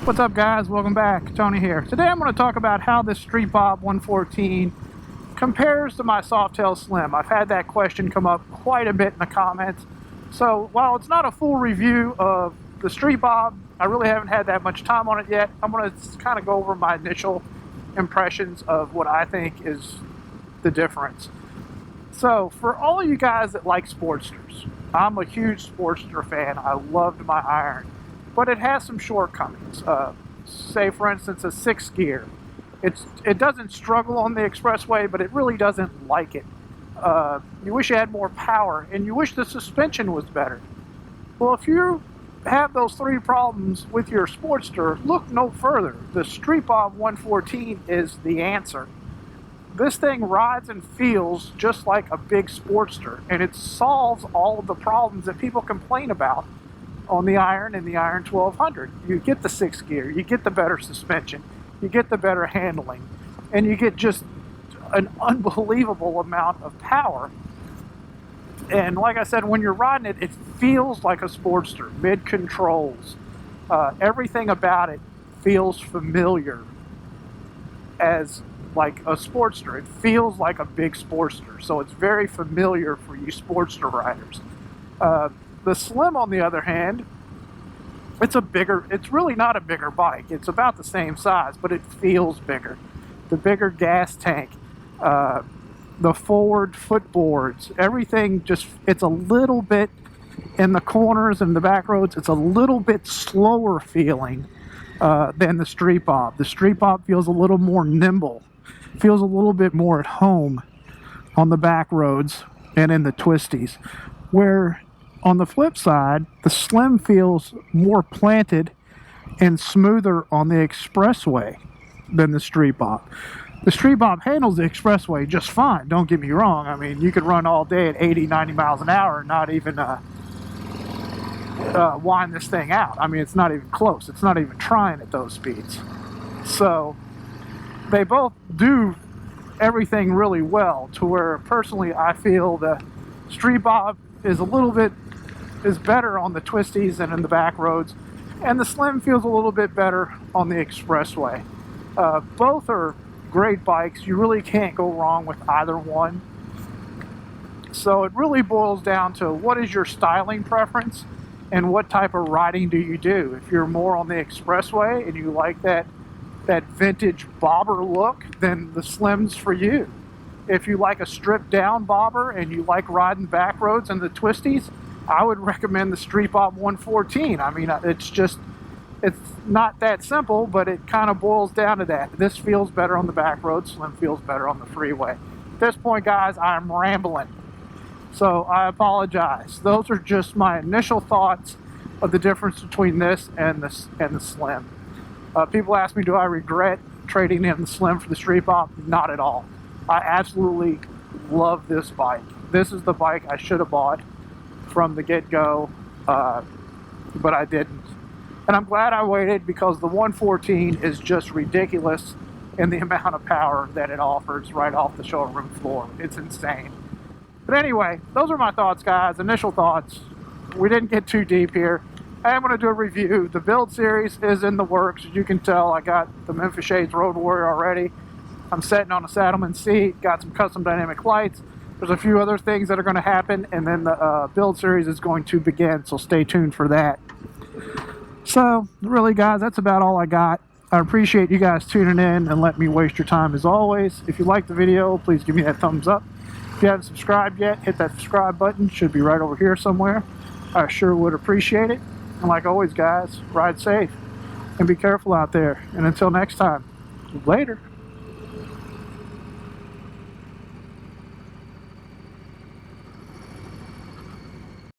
What's up, guys? Welcome back. Tony here. Today I'm going to talk about how this Street Bob 114 compares to my Softail Slim. I've had that question come up quite a bit in the comments. So while it's not a full review of the Street Bob, I really haven't had that much time on it yet. I'm going to kind of go over my initial impressions of what I think is the difference. So for all of you guys that like Sportsters, I'm a huge Sportster fan. I loved my iron, but it has some shortcomings. Say for instance a 6th gear. It doesn't struggle on the expressway, but it really doesn't like it. You wish it had more power, and you wish the suspension was better. Well, if you have those three problems with your Sportster, look no further. The Street Bob 114 is the answer. This thing rides and feels just like a big Sportster, and it solves all of the problems that people complain about on the iron and the iron 1200. You get the 6th gear, you get the better suspension, you get the better handling, and you get just an unbelievable amount of power. And like I said, when you're riding it, it feels like a Sportster. Mid controls, everything about it feels familiar as like a Sportster. It feels like a big Sportster, so it's very familiar for you Sportster riders. The Slim, on the other hand, it's really not a bigger bike. It's about the same size, but it feels bigger. The bigger gas tank, the forward footboards, everything it's a little bit in the corners and the back roads, it's a little bit slower feeling than the Street Bob. The Street Bob feels a little more nimble, feels a little bit more at home on the back roads and in the twisties, where on the flip side, the Slim feels more planted and smoother on the expressway than the Street Bob. The Street Bob handles the expressway just fine, don't get me wrong. I mean, you could run all day at 80, 90 miles an hour and not even wind this thing out. I mean, it's not even close. It's not even trying at those speeds. So they both do everything really well, to where personally I feel the Street Bob is better on the twisties and in the back roads, and the Slim feels a little bit better on the expressway. Both are great bikes. You really can't go wrong with either one. So it really boils down to what is your styling preference and what type of riding do you do. If you're more on the expressway and you like that vintage bobber look, then the Slim's for you. If you like a stripped down bobber and you like riding back roads and the twisties, I would recommend the Street Bob 114. I mean, it's not that simple, but it kind of boils down to that. This feels better on the back road, Slim feels better on the freeway. At this point, guys, I'm rambling, so I apologize. Those are just my initial thoughts of the difference between this and the Slim. People ask me, do I regret trading in the Slim for the Street Bob? Not at all. I absolutely love this bike. This is the bike I should have bought from the get-go, but I didn't. And I'm glad I waited, because the 114 is just ridiculous in the amount of power that it offers right off the showroom floor. It's insane. But anyway, those are my thoughts, guys. Initial thoughts. We didn't get too deep here. I am going to do a review. The build series is in the works. As you can tell, I got the Memphis Shades Road Warrior already. I'm sitting on a Saddleman seat, got some custom dynamic lights. There's a few other things that are going to happen, and then the build series is going to begin, so stay tuned for that. So, really, guys, that's about all I got. I appreciate you guys tuning in and letting me waste your time as always. If you liked the video, please give me that thumbs up. If you haven't subscribed yet, hit that subscribe button. Should be right over here somewhere. I sure would appreciate it. And like always, guys, ride safe and be careful out there. And until next time, later.